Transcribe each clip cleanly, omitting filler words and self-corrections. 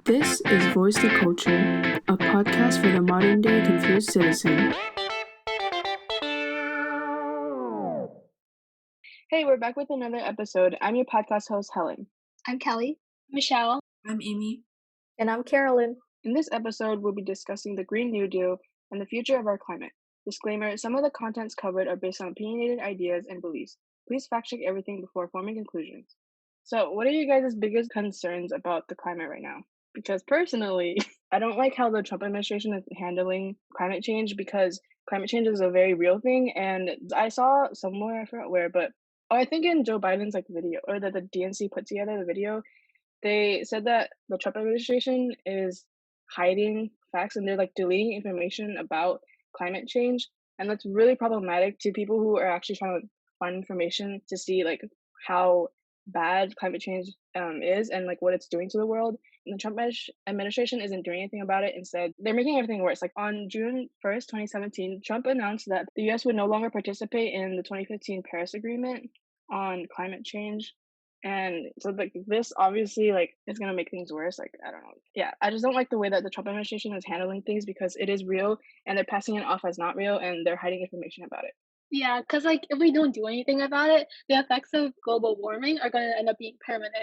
This is Voice to Culture, a podcast for the modern day confused citizen. Hey, we're back with another episode. I'm your podcast host, Helen. I'm Kelly. Michelle. I'm Amy. And I'm Carolyn. In this episode, we'll be discussing the Green New Deal and the future of our climate. Disclaimer, some of the contents covered are based on opinionated ideas and beliefs. Please fact check everything before forming conclusions. So, what are you guys' biggest concerns about the climate right now? Because personally, I don't like how the Trump administration is handling climate change, because climate change is a very real thing. And I saw somewhere, I forgot where, but I think in Joe Biden's video, or that the DNC put together the video, they said that the Trump administration is hiding facts and they're deleting information about climate change, and that's really problematic to people who are actually trying to find information to see how bad climate change is and what it's doing to the world. And the Trump administration isn't doing anything about it. Instead, they're making everything worse. On June 1st, 2017, Trump announced that the US would no longer participate in the 2015 Paris Agreement on climate change. And so this obviously is gonna make things worse. I don't know. Yeah, I just don't like the way that the Trump administration is handling things, because it is real and they're passing it off as not real and they're hiding information about it. Yeah, because if we don't do anything about it, the effects of global warming are going to end up being permanent,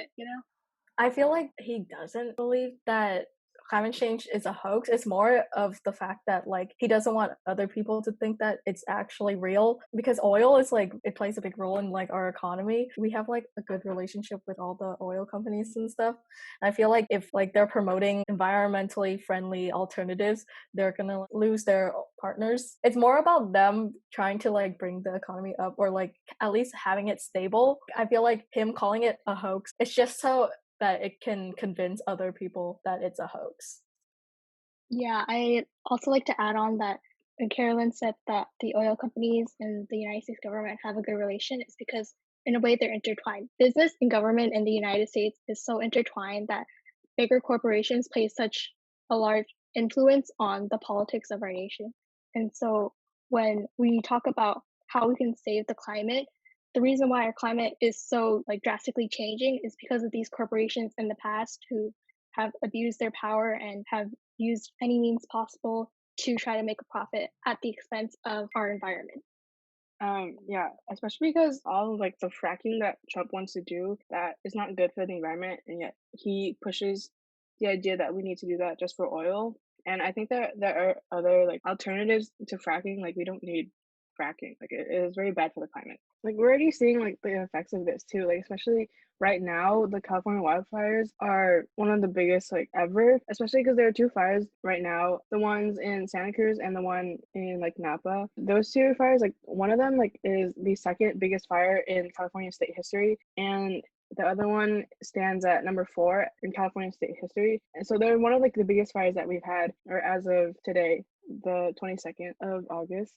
I feel like he doesn't believe that climate change is a hoax. It's more of the fact that he doesn't want other people to think that it's actually real, because oil is it plays a big role in our economy. We have a good relationship with all the oil companies and stuff. And I feel like if they're promoting environmentally friendly alternatives, they're gonna lose their partners. It's more about them trying to bring the economy up, or at least having it stable. I feel like him calling it a hoax, it's just so that it can convince other people that it's a hoax. Yeah, I also like to add on that when Carolyn said that the oil companies and the United States government have a good relation, it's because in a way they're intertwined. Business and government in the United States is so intertwined that bigger corporations play such a large influence on the politics of our nation. And so when we talk about how we can save the climate, the reason why our climate is so drastically changing is because of these corporations in the past who have abused their power and have used any means possible to try to make a profit at the expense of our environment. Yeah, especially because all of the fracking that Trump wants to do, that is not good for the environment, and yet he pushes the idea that we need to do that just for oil. And I think that there are other alternatives to fracking. We don't need fracking. It is very bad for the climate. We're already seeing the effects of this too. Especially right now, the California wildfires are one of the biggest ever. Especially because there are two fires right now: the ones in Santa Cruz and the one in Napa. Those two fires, one of them is the second biggest fire in California state history, and the other one stands at number 4 in California state history. And so they're one of the biggest fires that we've had, or as of today, the 22nd of August.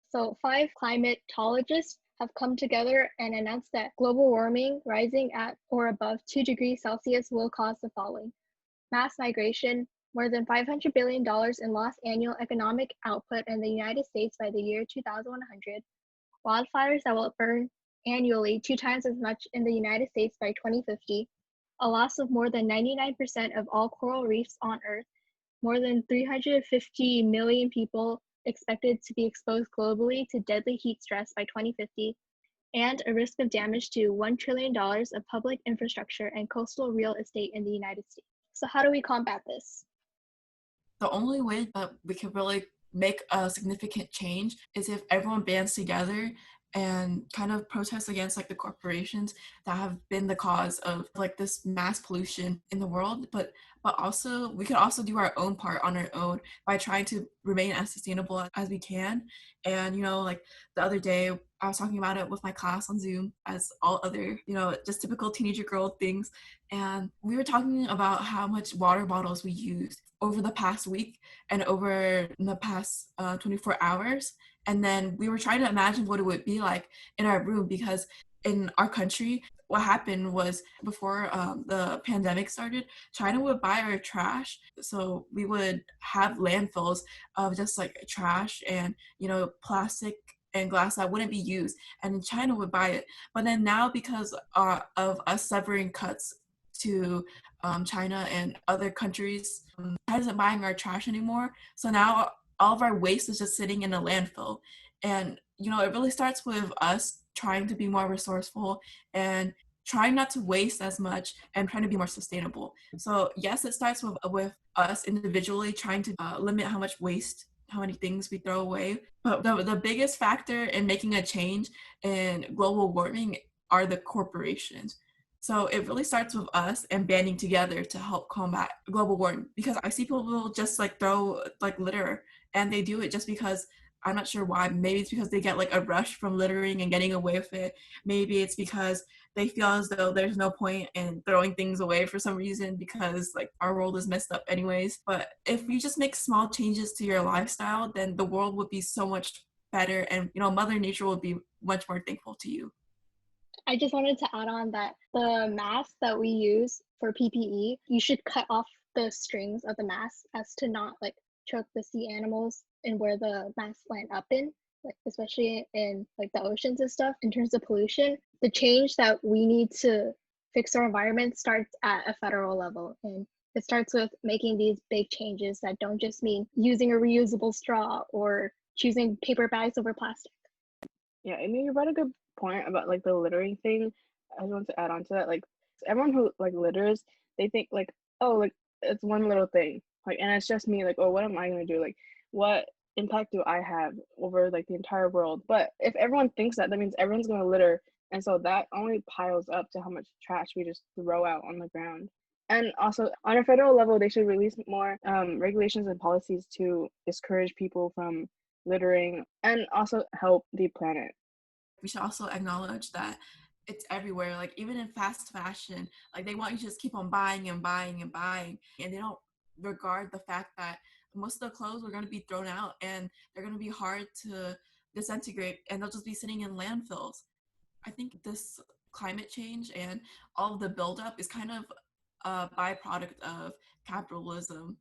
So 5 climatologists have come together and announced that global warming rising at or above 2 degrees Celsius will cause the following: mass migration, more than $500 billion in lost annual economic output in the United States by the year 2100, wildfires that will burn annually 2 times as much in the United States by 2050, a loss of more than 99% of all coral reefs on Earth, more than 350 million people expected to be exposed globally to deadly heat stress by 2050, and a risk of damage to $1 trillion of public infrastructure and coastal real estate in the United States. So how do we combat this? The only way that we can really make a significant change is if everyone bands together and kind of protest against the corporations that have been the cause of this mass pollution in the world, but also we can also do our own part on our own by trying to remain as sustainable as we can. And the other day I was talking about it with my class on Zoom, as all other just typical teenager girl things, and we were talking about how much water bottles we used over the past week and over the past 24 hours. And then we were trying to imagine what it would be like in our room, because in our country, what happened was before the pandemic started, China would buy our trash. So we would have landfills of just like trash and, plastic and glass that wouldn't be used. And China would buy it. But then now, because of us severing cuts to China and other countries, China isn't buying our trash anymore. So now all of our waste is just sitting in a landfill. And, it really starts with us trying to be more resourceful and trying not to waste as much and trying to be more sustainable. So yes, it starts with us individually trying to limit how much waste, how many things we throw away. But the biggest factor in making a change in global warming are the corporations. So it really starts with us and banding together to help combat global warming, because I see people just like throw like litter, and they do it just because, I'm not sure why. Maybe it's because they get like a rush from littering and getting away with it. Maybe it's because they feel as though there's no point in throwing things away for some reason, because like our world is messed up anyways. But if you just make small changes to your lifestyle, then the world would be so much better, and Mother Nature will be much more thankful to you. I just wanted to add on that the mask that we use for PPE, you should cut off the strings of the mask as to not like choke the sea animals and where the masks land up in, like especially in like the oceans and stuff. In terms of pollution, the change that we need to fix our environment starts at a federal level, and it starts with making these big changes that don't just mean using a reusable straw or choosing paper bags over plastic. Yeah, I mean, you brought a good point about like the littering thing. I just want to add on to that. Like, everyone who like litters, they think like, oh, like it's one little thing, like, and it's just me. Like, oh, what am I gonna do? Like, what impact do I have over like the entire world? But if everyone thinks that, that means everyone's gonna litter, and so that only piles up to how much trash we just throw out on the ground. And also, on a federal level, they should release more regulations and policies to discourage people from littering and also help the planet. We should also acknowledge that it's everywhere. Like even in fast fashion, like they want you to just keep on buying and buying and buying, and they don't regard the fact that most of the clothes are going to be thrown out and they're going to be hard to disintegrate, and they'll just be sitting in landfills. I think this climate change and all of the buildup is kind of a byproduct of capitalism.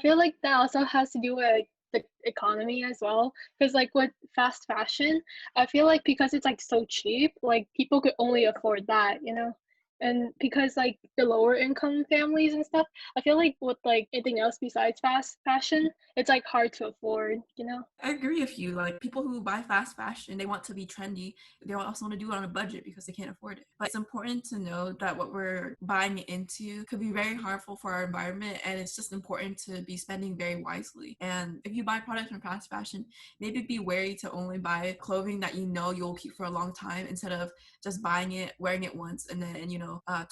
I feel like that also has to do with the economy as well, because like with fast fashion, I feel like because it's like so cheap, like people could only afford that, and because like the lower income families and stuff, I feel like with like anything else besides fast fashion, it's like hard to afford. I agree with you. Like people who buy fast fashion, they want to be trendy. They also want to do it on a budget because they can't afford it. But it's important to know that what we're buying into could be very harmful for our environment, and it's just important to be spending very wisely. And if you buy products from fast fashion, maybe be wary to only buy clothing that you'll keep for a long time, instead of just buying it, wearing it once, and then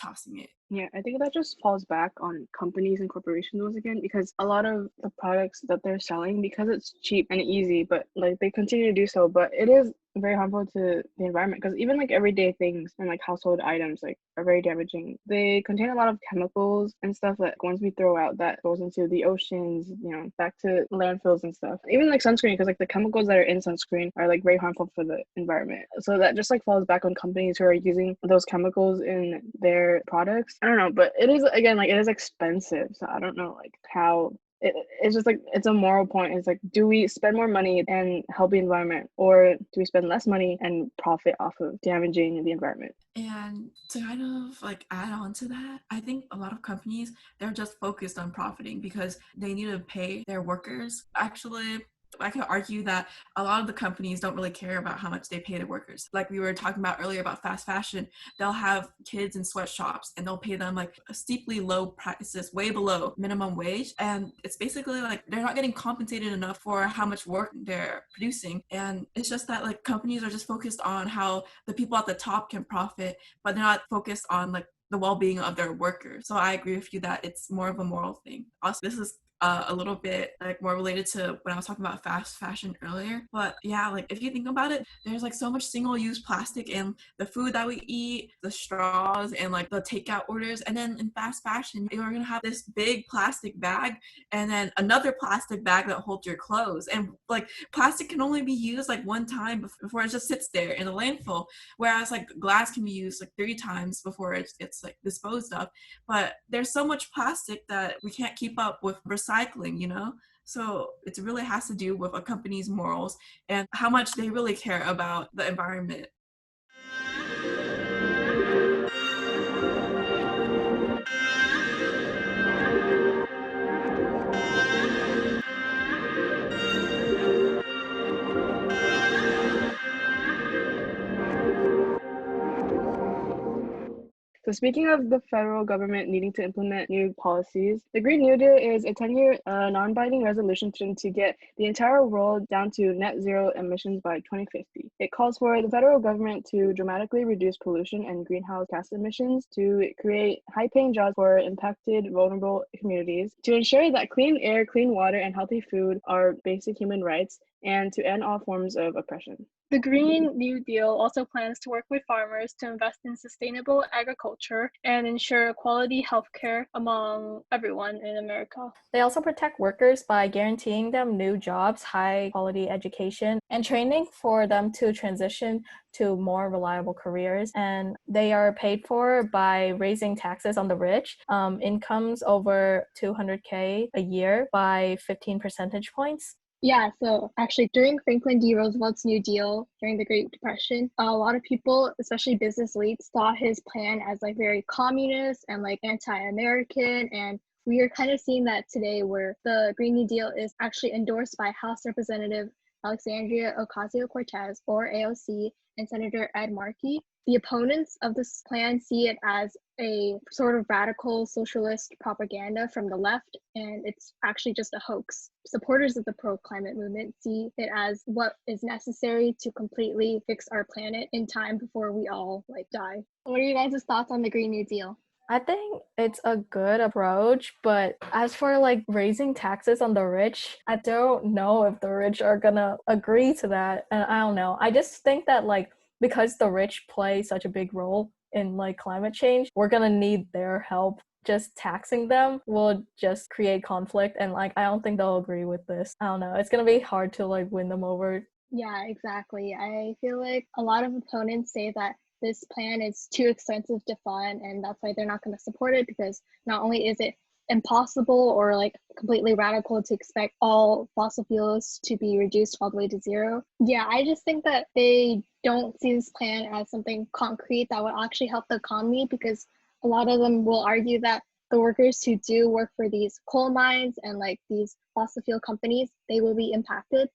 tossing it. Yeah, I think that just falls back on companies and corporations once again, because a lot of the products that they're selling, because it's cheap and easy, but like they continue to do so, but it is very harmful to the environment, because even like everyday things and like household items like are very damaging. They contain a lot of chemicals and stuff that once we throw out, that goes into the oceans, back to landfills and stuff. Even like sunscreen, because like the chemicals that are in sunscreen are like very harmful for the environment. So that just like falls back on companies who are using those chemicals in their products. I don't know, but it is, again, like it is expensive. So I don't know like how it's just like, it's a moral point. It's like, do we spend more money and help the environment, or do we spend less money and profit off of damaging the environment? And to kind of like add on to that, I think a lot of companies, they're just focused on profiting because they need to pay their workers. Actually, I could argue that a lot of the companies don't really care about how much they pay their workers. Like we were talking about earlier about fast fashion, they'll have kids in sweatshops and they'll pay them like steeply low prices, way below minimum wage. And it's basically like they're not getting compensated enough for how much work they're producing. And it's just that like companies are just focused on how the people at the top can profit, but they're not focused on like the well-being of their workers. So I agree with you that it's more of a moral thing. Also, this is a little bit like more related to when I was talking about fast fashion earlier. But yeah, like if you think about it, there's like so much single-use plastic in the food that we eat, the straws, and like the takeout orders. And then in fast fashion, you're gonna have this big plastic bag and then another plastic bag that holds your clothes. And like plastic can only be used like one time before it just sits there in a landfill, whereas like glass can be used like 3 times before it gets like disposed of. But there's so much plastic that we can't keep up with recycling, you know? So it really has to do with a company's morals and how much they really care about the environment. So speaking of the federal government needing to implement new policies, the Green New Deal is a 10-year non-binding resolution to get the entire world down to net zero emissions by 2050. It calls for the federal government to dramatically reduce pollution and greenhouse gas emissions, to create high-paying jobs for impacted vulnerable communities, to ensure that clean air, clean water, and healthy food are basic human rights, and to end all forms of oppression. The Green New Deal also plans to work with farmers to invest in sustainable agriculture and ensure quality healthcare among everyone in America. They also protect workers by guaranteeing them new jobs, high quality education, and training for them to transition to more reliable careers. And they are paid for by raising taxes on the rich, incomes over 200K a year by 15 percentage points. Yeah, so actually during Franklin D. Roosevelt's New Deal during the Great Depression, a lot of people, especially business elites, saw his plan as like very communist and like anti-American. And we are kind of seeing that today where the Green New Deal is actually endorsed by House Representative Alexandria Ocasio-Cortez, or AOC, and Senator Ed Markey. The opponents of this plan see it as a sort of radical socialist propaganda from the left, and it's actually just a hoax. Supporters of the pro-climate movement see it as what is necessary to completely fix our planet in time before we all die. What are you guys' thoughts on the Green New Deal? I think it's a good approach, but as for like raising taxes on the rich, I don't know if the rich are gonna agree to that. And I don't know. I just think that like because the rich play such a big role in like climate change, we're gonna need their help. Just taxing them will just create conflict, and like I don't think they'll agree with this. I don't know. It's gonna be hard to like win them over. Yeah, exactly. I feel like a lot of opponents say that this plan is too expensive to fund, and that's why they're not going to support it, because not only is it impossible or like completely radical to expect all fossil fuels to be reduced all the way to zero. Yeah, I just think that they don't see this plan as something concrete that would actually help the economy, because a lot of them will argue that the workers who do work for these coal mines and like these fossil fuel companies, they will be impacted.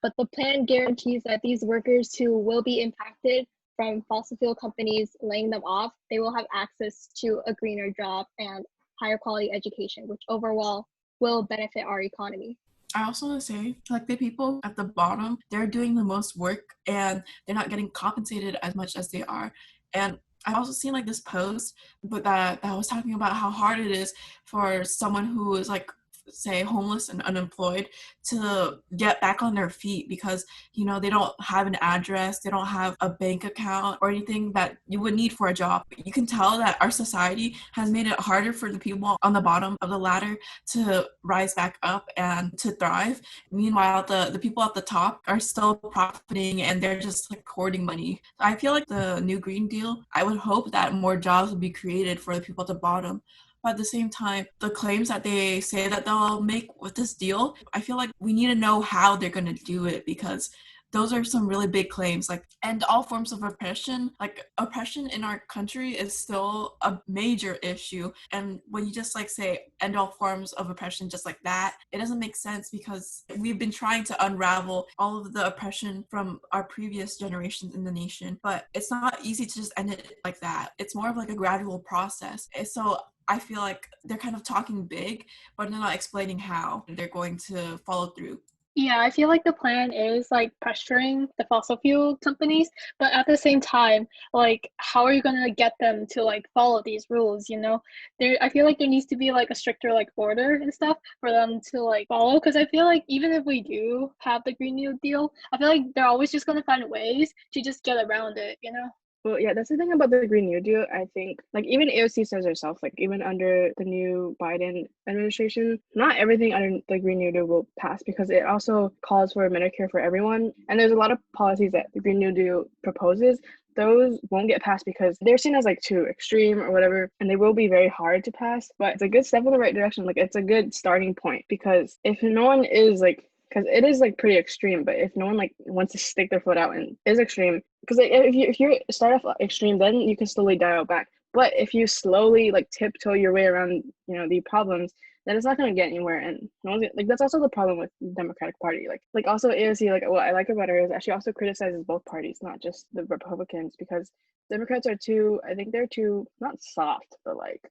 But the plan guarantees that these workers who will be impacted from fossil fuel companies laying them off, they will have access to a greener job and higher quality education, which overall will benefit our economy. I also want to say, like, the people at the bottom, they're doing the most work and they're not getting compensated as much as they are. And I've also seen like this post, but that was talking about how hard it is for someone who is like, say, homeless and unemployed to get back on their feet, because they don't have an address, they don't have a bank account or anything that you would need for a job. You can tell that our society has made it harder for the people on the bottom of the ladder to rise back up and to thrive. Meanwhile, the people at the top are still profiting and they're just like hoarding money. I feel like the new Green Deal, I would hope that more jobs would be created for the people at the bottom. But at the same time, the claims that they say that they'll make with this deal, I feel like we need to know how they're going to do it, because those are some really big claims. Like, end all forms of oppression. Like, oppression in our country is still a major issue. And when you just like say end all forms of oppression just like that, it doesn't make sense, because we've been trying to unravel all of the oppression from our previous generations in the nation. But it's not easy to just end it like that. It's more of like a gradual process. So I feel like they're kind of talking big, but they're not explaining how they're going to follow through. Yeah, I feel like the plan is like pressuring the fossil fuel companies, but at the same time, like how are you gonna get them to like follow these rules, you know? I feel like there needs to be like a stricter like order and stuff for them to like follow. Because I feel like even if we do have the Green New Deal, I feel like they're always just gonna find ways to just get around it, you know? Well, yeah, that's the thing about the Green New Deal. I think, like, even AOC says herself, like, even under the new Biden administration, not everything under the Green New Deal will pass because it also calls for Medicare for everyone. And there's a lot of policies that the Green New Deal proposes. Those won't get passed because they're seen as like too extreme or whatever, and they will be very hard to pass. But it's a good step in the right direction. Like, it's a good starting point because if no one is like, because it is like pretty extreme, but if no one like wants to stick their foot out and is extreme, because like, if you start off extreme, then you can slowly dial back. But if you slowly like tiptoe your way around, the problems, then it's not going to get anywhere. And no one's like, that's also the problem with the Democratic Party. Like also AOC, like what I like about her is that she also criticizes both parties, not just the Republicans, because Democrats are too, I think they're too not soft, but like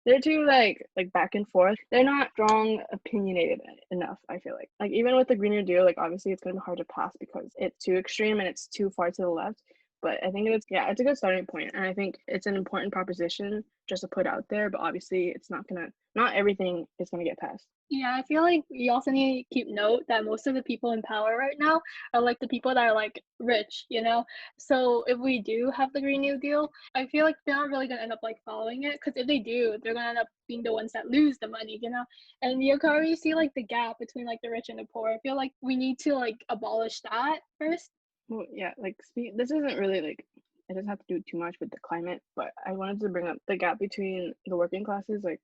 they're too like back and forth. They're not strong opinionated enough, I feel like. Like even with the Green New Deal, like obviously it's gonna be hard to pass because it's too extreme and it's too far to the left. But I think it's a good starting point. And I think it's an important proposition just to put out there, but obviously not everything is gonna get passed. Yeah, I feel like we also need to keep note that most of the people in power right now are like the people that are like rich, you know? So if we do have the Green New Deal, I feel like they're not really gonna end up like following it because if they do, they're gonna end up being the ones that lose the money, you know? And you can already see like the gap between like the rich and the poor. I feel like we need to like abolish that first. Well, yeah, like this isn't really like it doesn't have to do too much with the climate, but I wanted to bring up the gap between the working classes, let's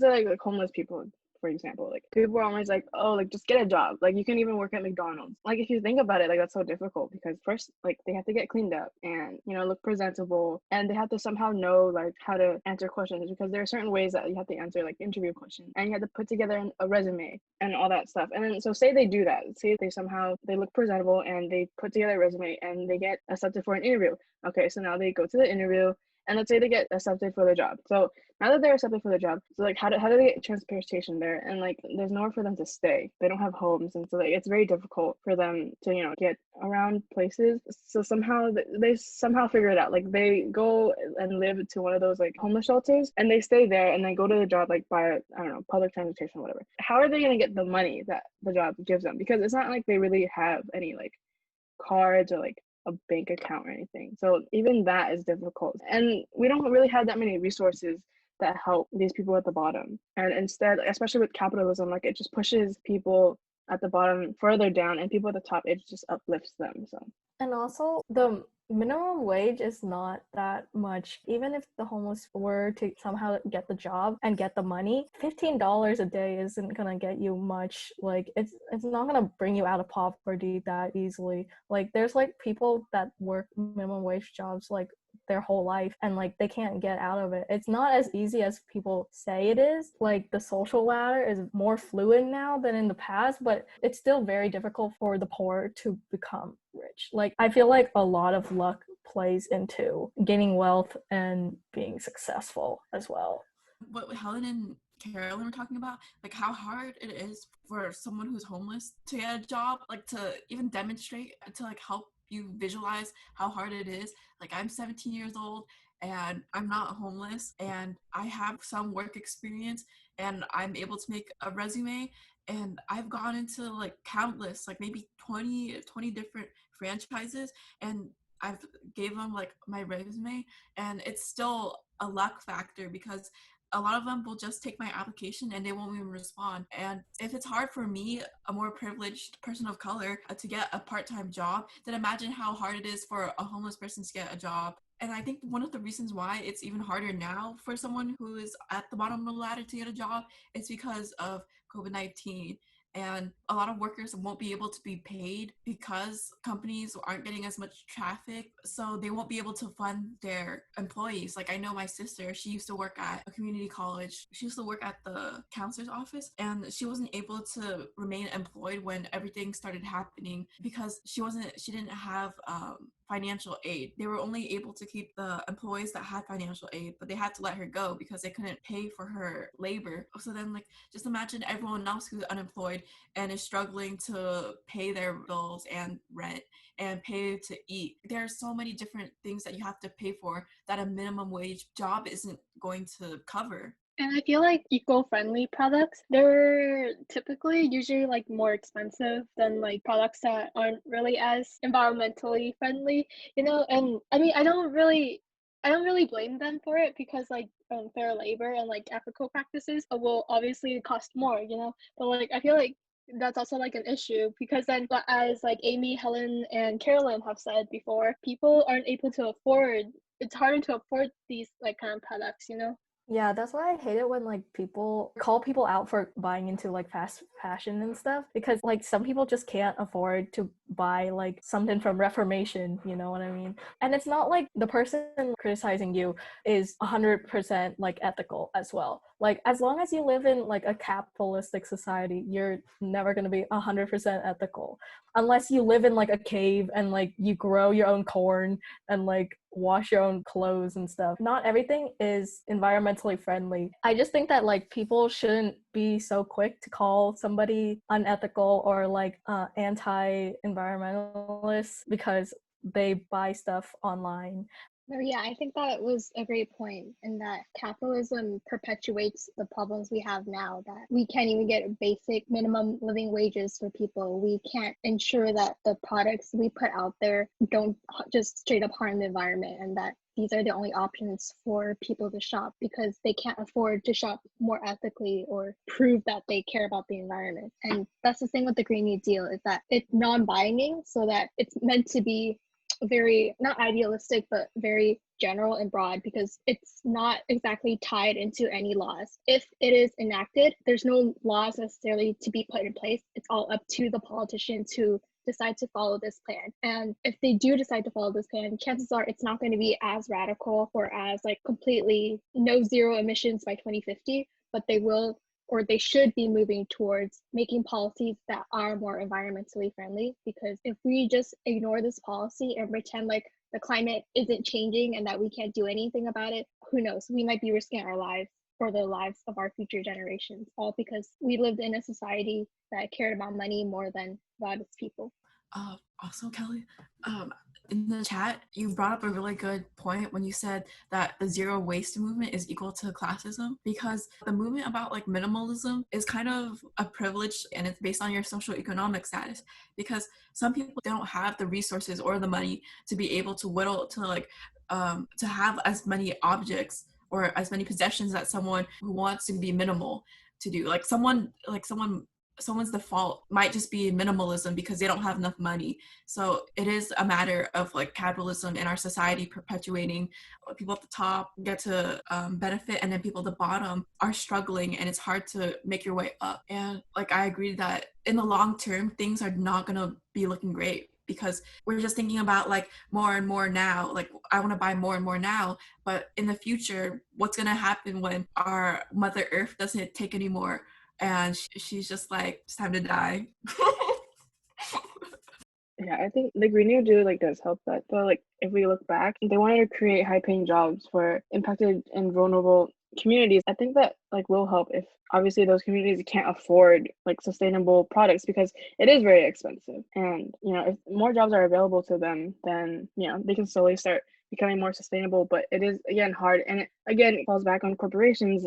say like homeless people, for example. Like people are always like, oh, like just get a job. Like you can even work at McDonald's. Like if you think about it, like that's so difficult because first, like they have to get cleaned up and look presentable, and they have to somehow know like how to answer questions because there are certain ways that you have to answer like interview questions, and you have to put together a resume and all that stuff. And then so say they do that, say they look presentable and they put together a resume and they get accepted for an interview. Okay, so now they go to the interview and let's say they get accepted for the job. So now that they're accepted for the job, so like how do they get transportation there? And like there's nowhere for them to stay. They don't have homes, and so like it's very difficult for them to get around places. So somehow they somehow figure it out. Like they go and live to one of those like homeless shelters, and they stay there, and they go to the job like by I don't know, public transportation, whatever. How are they gonna get the money that the job gives them? Because it's not like they really have any like cards or like a bank account or anything. So even that is difficult. And we don't really have that many resources that help these people at the bottom. And instead, especially with capitalism, like it just pushes people at the bottom further down and people at the top, it just uplifts them. So And also, the minimum wage is not that much. Even if the homeless were to somehow get the job and get the money, $15 a day isn't gonna get you much. Like it's not gonna bring you out of poverty that easily. Like there's like people that work minimum wage jobs like their whole life and like they can't get out of it. It's not as easy as people say it is. Like the social ladder is more fluid now than in the past, but it's still very difficult for the poor to become rich. Like I feel like a lot of luck plays into gaining wealth and being successful as well. What Helen and Carolyn were talking about, like how hard it is for someone who's homeless to get a job, like to even demonstrate, to like help you visualize how hard it is. Like I'm 17 years old and I'm not homeless and I have some work experience and I'm able to make a resume, and I've gone into like countless, like maybe 20 different franchises, and I've gave them like my resume, and it's still a luck factor because a lot of them will just take my application and they won't even respond. And if it's hard for me, a more privileged person of color, to get a part-time job, then imagine how hard it is for a homeless person to get a job. And I think one of the reasons why it's even harder now for someone who is at the bottom of the ladder to get a job is because of COVID-19. And a lot of workers won't be able to be paid because companies aren't getting as much traffic, so they won't be able to fund their employees. Like I know my sister, she used to work at a community college. She used to work at the counselor's office, and she wasn't able to remain employed when everything started happening because she didn't have financial aid. They were only able to keep the employees that had financial aid, but they had to let her go because they couldn't pay for her labor. So then, like, just imagine everyone else who's unemployed and is struggling to pay their bills and rent and pay to eat. There are so many different things that you have to pay for that a minimum wage job isn't going to cover. And I feel like eco-friendly products, they're typically usually like more expensive than like products that aren't really as environmentally friendly, and I mean I don't really blame them for it because like fair labor and like ethical practices will obviously cost more, but like I feel like that's also like an issue because then as like Amy, Helen, and Carolyn have said before, people aren't able to afford, it's harder to afford these like kind of products. Yeah, that's why I hate it when like people call people out for buying into like fast fashion and stuff, because like some people just can't afford to buy like something from Reformation, you know what I mean? And it's not like the person criticizing you is 100% like ethical as well. Like as long as you live in like a capitalistic society, you're never going to be 100% ethical unless you live in like a cave and like you grow your own corn and like wash your own clothes and stuff. Not everything is environmentally friendly. I just think that like people shouldn't be so quick to call somebody unethical or like anti-environmentalist because they buy stuff online. No, yeah, I think that was a great point in that capitalism perpetuates the problems we have now, that we can't even get basic minimum living wages for people. We can't ensure that the products we put out there don't just straight up harm the environment, and that these are the only options for people to shop because they can't afford to shop more ethically or prove that they care about the environment. And that's the thing with the Green New Deal, is that it's non-binding, so that it's meant to be very not idealistic but very general and broad, because it's not exactly tied into any laws. If it is enacted, there's no laws necessarily to be put in place. It's all up to the politicians who decide to follow this plan. And if they do decide to follow this plan, chances are it's not going to be as radical or as like completely no zero emissions by 2050, but they will, or they should be moving towards making policies that are more environmentally friendly. Because if we just ignore this policy and pretend like the climate isn't changing and that we can't do anything about it, who knows? We might be risking our lives or the lives of our future generations, all because we lived in a society that cared about money more than about its people. Also, Kelly, in the chat, you brought up a really good point when you said that the zero waste movement is equal to classism, because the movement about like minimalism is kind of a privilege and it's based on your socioeconomic status, because some people don't have the resources or the money to be able to whittle to like to have as many objects or as many possessions that someone who wants to be minimal to do. Like someone's default might just be minimalism because they don't have enough money. So it is a matter of like capitalism in our society perpetuating. People at the top get to benefit, and then people at the bottom are struggling, and it's hard to make your way up. And like I agree that in the long term things are not going to be looking great, because we're just thinking about like more and more now. Like I want to buy more and more now, but in the future, what's going to happen when our Mother Earth doesn't take any more and she's just like, it's time to die? Yeah, I think the Green New Deal like does help that. So like if we look back, they wanted to create high-paying jobs for impacted and vulnerable communities. I think that like will help if obviously those communities can't afford like sustainable products because it is very expensive. And if more jobs are available to them, then they can slowly start becoming more sustainable. But it is again hard, and it again falls back on corporations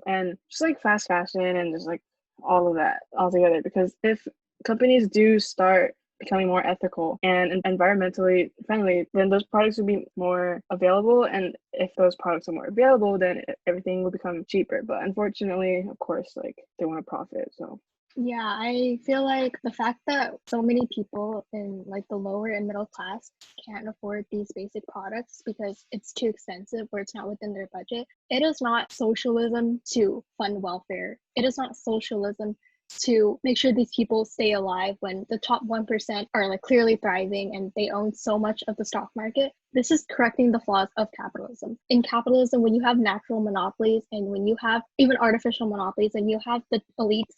and just like fast fashion and just like all of that all together. Because if companies do start becoming more ethical and environmentally friendly, then those products will be more available. And if those products are more available, then everything will become cheaper. But unfortunately, of course, like they want to profit. So yeah, I feel like the fact that so many people in like the lower and middle class can't afford these basic products because it's too expensive or it's not within their budget, it is not socialism to fund welfare. It is not socialism to make sure these people stay alive when the top 1% are like clearly thriving and they own so much of the stock market. This is correcting the flaws of capitalism. In capitalism, when you have natural monopolies and when you have even artificial monopolies and you have the elites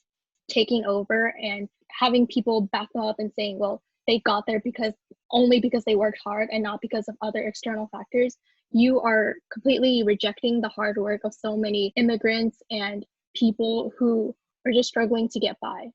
taking over and having people back them up and saying, well, they got there only because they worked hard and not because of other external factors, you are completely rejecting the hard work of so many immigrants and people who are just struggling to get by.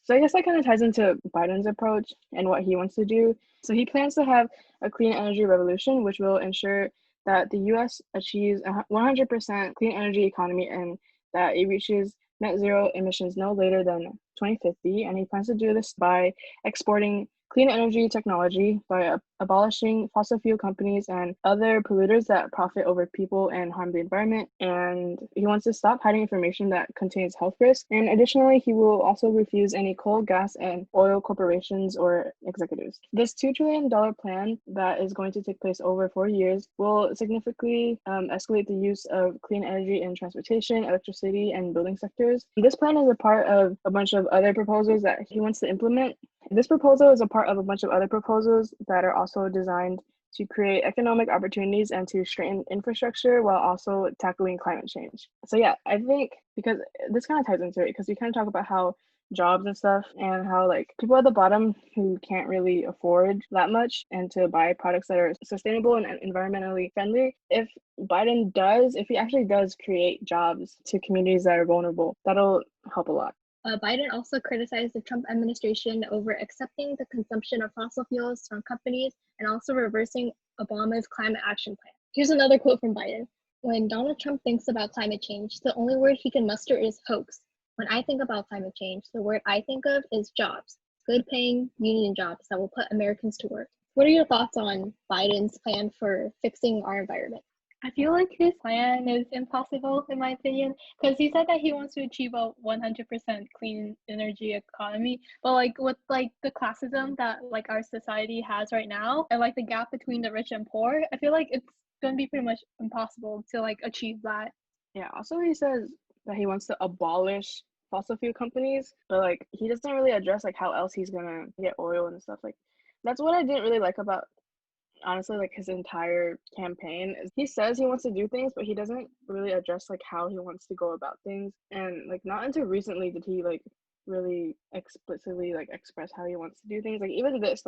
So I guess that kind of ties into Biden's approach and what he wants to do. So he plans to have a clean energy revolution, which will ensure that the US achieves a 100% clean energy economy and that it reaches net zero emissions no later than 2050. And he plans to do this by exporting clean energy technology, by abolishing fossil fuel companies and other polluters that profit over people and harm the environment. And he wants to stop hiding information that contains health risks. And additionally, he will also refuse any coal, gas, and oil corporations or executives. This $2 trillion plan that is going to take place over 4 years will significantly escalate the use of clean energy in transportation, electricity, and building sectors. This plan is a part of a bunch of other proposals that he wants to implement. This proposal is a part of a bunch of other proposals that are also designed to create economic opportunities and to strengthen infrastructure while also tackling climate change. So yeah, I think because this kind of ties into it, because we kind of talk about how jobs and stuff and how like people at the bottom who can't really afford that much and to buy products that are sustainable and environmentally friendly, if he actually does create jobs to communities that are vulnerable, that'll help a lot. Biden also criticized the Trump administration over accepting the consumption of fossil fuels from companies and also reversing Obama's climate action plan. Here's another quote from Biden. When Donald Trump thinks about climate change, the only word he can muster is hoax. When I think about climate change, the word I think of is jobs, good paying union jobs that will put Americans to work. What are your thoughts on Biden's plan for fixing our environment? I feel like his plan is impossible in my opinion, because he said that he wants to achieve a 100% clean energy economy, but like with like the classism that like our society has right now and like the gap between the rich and poor, I feel like it's going to be pretty much impossible to like achieve that. Yeah, also he says that he wants to abolish fossil fuel companies, but like he doesn't really address like how else he's gonna get oil and stuff. Like that's what I didn't really like about honestly like his entire campaign. He says he wants to do things, but he doesn't really address like how he wants to go about things. And like not until recently did he like really explicitly like express how he wants to do things. Like even this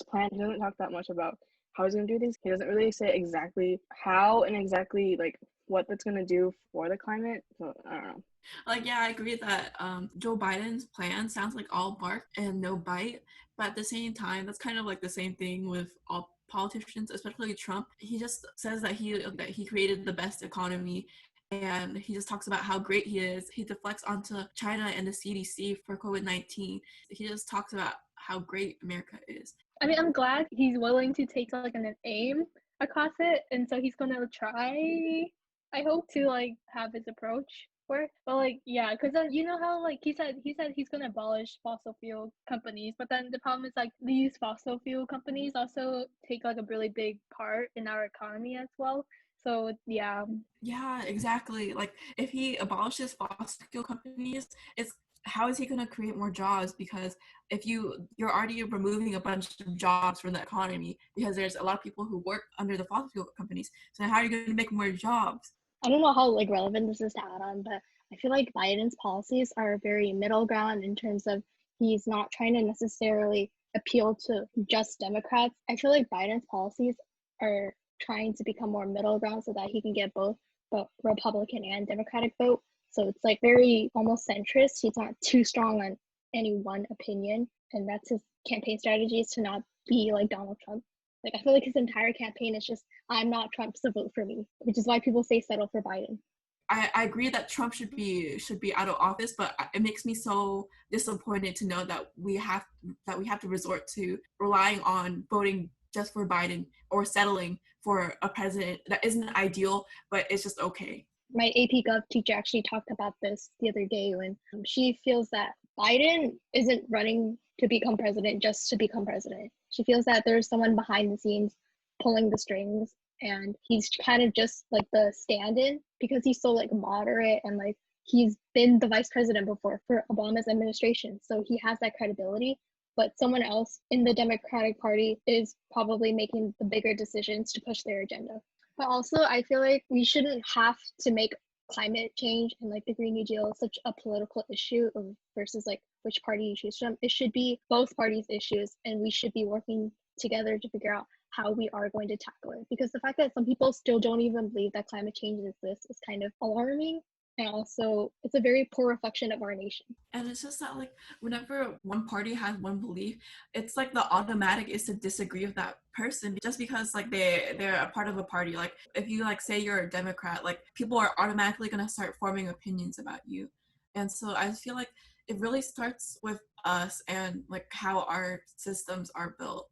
plan, he doesn't talk that much about how he's gonna do things. He doesn't really say exactly how and exactly like what that's gonna do for the climate. So I don't know. Like, yeah, I agree that Joe Biden's plan sounds like all bark and no bite, but at the same time, that's kind of like the same thing with all politicians, especially Trump. He just says that he created the best economy, and he just talks about how great he is. He deflects onto China and the CDC for COVID-19. He just talks about how great America is. I mean, I'm glad he's willing to take like an aim across it, and so he's gonna try, I hope, to like have his approach work. But like yeah, because you know how like he said he's gonna abolish fossil fuel companies, but then the problem is like these fossil fuel companies also take like a really big part in our economy as well. So yeah. Yeah, exactly. Like if he abolishes fossil fuel companies, it's how is he going to create more jobs? Because if you're already removing a bunch of jobs from the economy because there's a lot of people who work under the fossil fuel companies. So how are you going to make more jobs? I don't know how like relevant this is to add on, but I feel like Biden's policies are very middle ground in terms of he's not trying to necessarily appeal to just Democrats. I feel like Biden's policies are trying to become more middle ground so that he can get both the Republican and Democratic vote. So it's like very almost centrist. He's not too strong on any one opinion, and that's his campaign strategy, is to not be like Donald Trump. Like I feel like his entire campaign is just, I'm not Trump, so vote for me, which is why people say settle for Biden. I agree that Trump should be out of office, but it makes me so disappointed to know that we have to resort to relying on voting just for Biden or settling for a president that isn't ideal, but it's just okay. My AP Gov teacher actually talked about this the other day when she feels that Biden isn't running to become president just to become president. She feels that there's someone behind the scenes pulling the strings, and he's kind of just like the stand-in because he's so like moderate, and like he's been the vice president before for Obama's administration, so he has that credibility. But someone else in the Democratic Party is probably making the bigger decisions to push their agenda. But also, I feel like we shouldn't have to make climate change and like the Green New Deal such a political issue versus like which party you choose from. It should be both parties' issues, and we should be working together to figure out how we are going to tackle it. Because the fact that some people still don't even believe that climate change exists is kind of alarming. And also, it's a very poor reflection of our nation. And it's just that, like, whenever one party has one belief, it's like the automatic is to disagree with that person just because, like, they're a part of a party. Like, if you, like, say you're a Democrat, like, people are automatically going to start forming opinions about you. And so I feel like it really starts with us and, like, how our systems are built.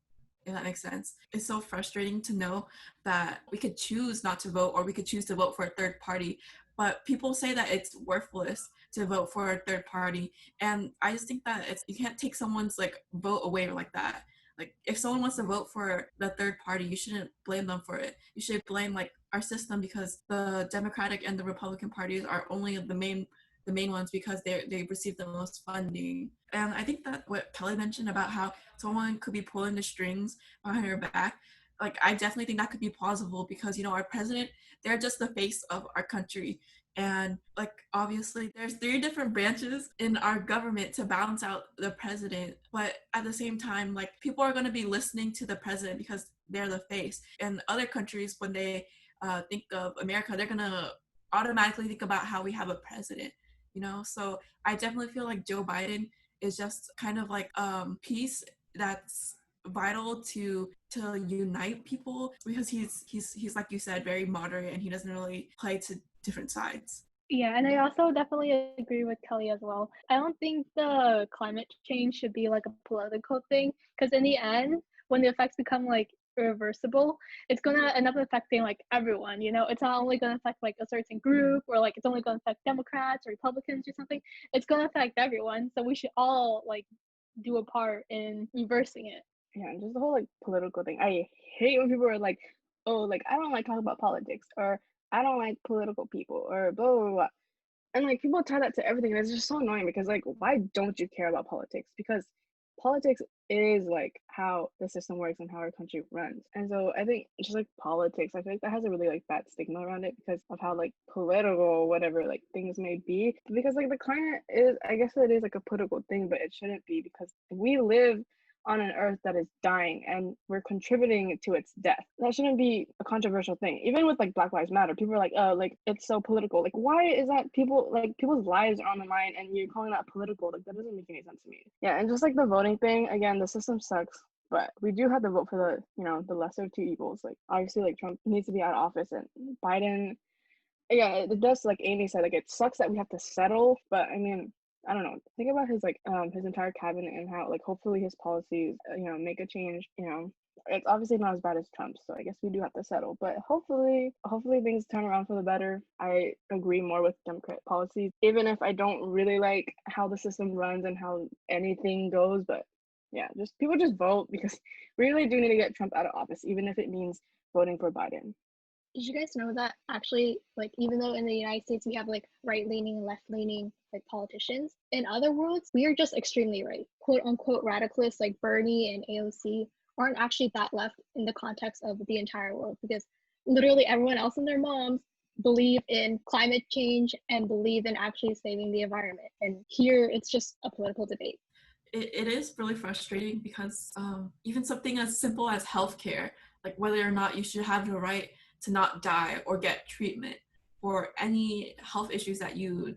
If that makes sense. It's so frustrating to know that we could choose not to vote or we could choose to vote for a third party, but people say that it's worthless to vote for a third party, and I just think that you can't take someone's like vote away like that. Like, if someone wants to vote for the third party, you shouldn't blame them for it. You should blame like our system, because the Democratic and the Republican parties are only the main ones because they receive the most funding. And I think that what Kelly mentioned about how someone could be pulling the strings behind her back, like, I definitely think that could be plausible because, you know, our president, they're just the face of our country. And, like, obviously there's 3 different branches in our government to balance out the president, but at the same time, like, people are going to be listening to the president because they're the face. And other countries, when they think of America, they're going to automatically think about how we have a president, you know. So I definitely feel like Joe Biden is just kind of like piece that's vital to unite people, because he's like you said, very moderate, and he doesn't really play to different sides. Yeah, and I also definitely agree with Kelly as well. I don't think the climate change should be like a political thing, because in the end, when the effects become like irreversible, it's gonna end up affecting like everyone. You know, it's not only gonna affect like a certain group, or like it's only gonna affect Democrats or Republicans or something. It's gonna affect everyone. So we should all like do a part in reversing it. Yeah, and just the whole like political thing. I hate when people are like, "Oh, like I don't like talking about politics," or "I don't like political people," or blah blah blah. And like people tie that to everything, and it's just so annoying because like, why don't you care about politics? Because politics is like how the system works and how our country runs. And so I think just like politics, I feel like that has a really like bad stigma around it because of how like political whatever like things may be. Because like the climate is, I guess it is like a political thing, but it shouldn't be, because we live on an earth that is dying and we're contributing to its death. That shouldn't be a controversial thing. Even with like Black Lives Matter, people are like, oh, like it's so political. Like, why is that? People's lives are on the line and you're calling that political? Like, that doesn't make any sense to me. Yeah, and just like the voting thing, again, the system sucks, but we do have to vote for the, you know, the lesser of 2 evils. Like, obviously, like Trump needs to be out of office, and Biden, yeah, it does, like Amy said, like it sucks that we have to settle, but I mean, I don't know. Think about his like his entire cabinet and how like hopefully his policies you know, make a change. You know, it's obviously not as bad as Trump's, so I guess we do have to settle. But hopefully things turn around for the better. I agree more with Democrat policies, even if I don't really like how the system runs and how anything goes. But yeah, just people just vote, because we really do need to get Trump out of office, even if it means voting for Biden. Did you guys know that actually, like, even though in the United States we have like right leaning and left leaning like politicians, in other worlds we are just extremely right. Quote unquote radicalists like Bernie and AOC aren't actually that left in the context of the entire world, because literally everyone else and their moms believe in climate change and believe in actually saving the environment. And here it's just a political debate. It is really frustrating because even something as simple as healthcare, like whether or not you should have the right to not die or get treatment for any health issues that you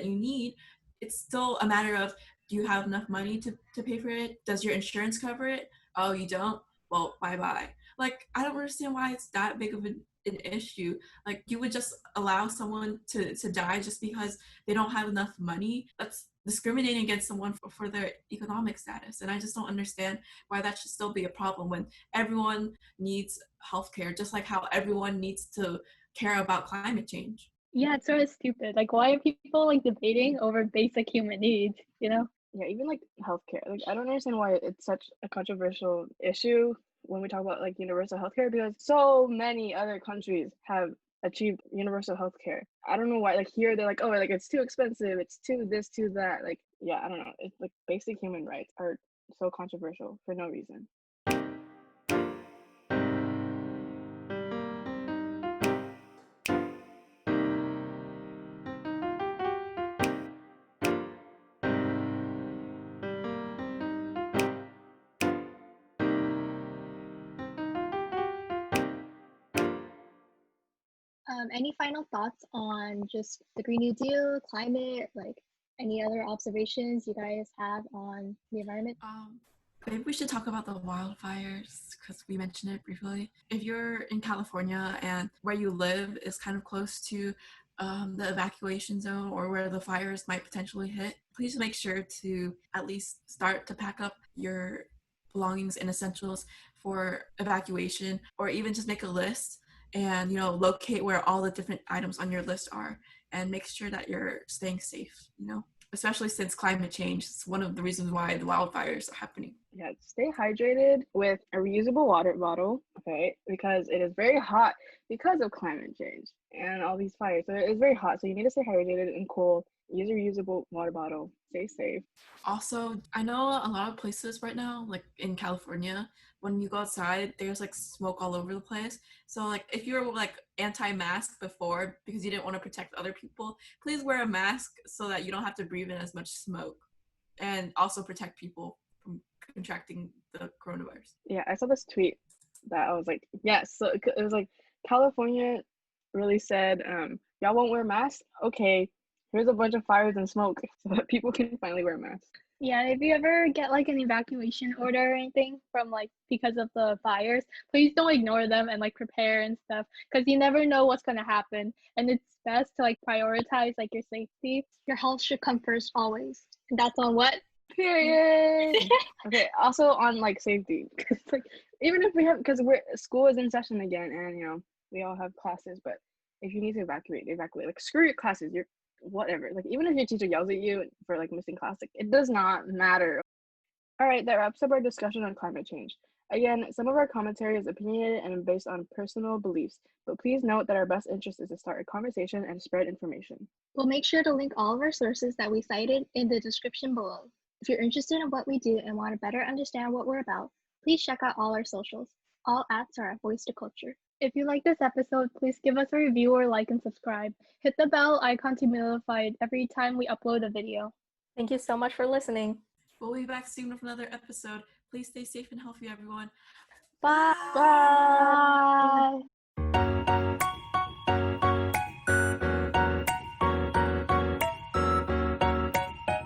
need, it's still a matter of, do you have enough money to pay for it? Does your insurance cover it? Oh, you don't? Well, bye-bye. Like, I don't understand why it's that big of an issue. Like, you would just allow someone to die just because they don't have enough money? That's discriminating against someone for their economic status. And I just don't understand why that should still be a problem when everyone needs healthcare, just like how everyone needs to care about climate change. Yeah, it's sort of stupid. Like, why are people like debating over basic human needs? You know? Yeah, even like healthcare. Like, I don't understand why it's such a controversial issue when we talk about like universal healthcare, because so many other countries have achieved universal healthcare. I don't know why. Like here, they're like, oh, like it's too expensive. It's too this, too that. Like, yeah, I don't know. It's like basic human rights are so controversial for no reason. Any final thoughts on just the Green New Deal, climate, like any other observations you guys have on the environment? Maybe we should talk about the wildfires because we mentioned it briefly. If you're in California and where you live is kind of close to the evacuation zone or where the fires might potentially hit, please make sure to at least start to pack up your belongings and essentials for evacuation, or even just make a list and locate where all the different items on your list are and make sure that you're staying safe, especially since climate change is one of the reasons why the wildfires are happening. Yeah, stay hydrated with a reusable water bottle, okay? Because it is very hot because of climate change and all these fires. So it's very hot. So you need to stay hydrated and cool. Use a reusable water bottle. Stay safe. Also, I know a lot of places right now, like in California, when you go outside, there's like smoke all over the place. So like if you were like anti-mask before because you didn't want to protect other people, please wear a mask so that you don't have to breathe in as much smoke, and also protect people from contracting the coronavirus. Yeah, I saw this tweet that I was like, yes. So it was like California really said, y'all won't wear masks? Okay, here's a bunch of fires and smoke so that people can finally wear masks. Yeah, if you ever get like an evacuation order or anything from like because of the fires, please don't ignore them and like prepare and stuff, because you never know what's gonna happen. And it's best to like prioritize like your safety. Your health should come first always. And that's on what? Period. Okay, also on like safety. Cause like even if we have, because school is in session again and we all have classes, but if you need to evacuate. Like screw your classes, you're whatever. Like even if your teacher yells at you for like missing class, like it does not matter. All right, that wraps up our discussion on climate change. Again, some of our commentary is opinionated and based on personal beliefs, but please note that our best interest is to start a conversation and spread information. We'll make sure to link all of our sources that we cited in the description below. If you're interested in what we do and want to better understand what we're about, please check out all our socials. All @ are at Voice to Culture. If you like this episode, please give us a review or like and subscribe. Hit the bell icon to be notified every time we upload a video. Thank you so much for listening. We'll be back soon with another episode. Please stay safe and healthy, everyone. Bye. Bye.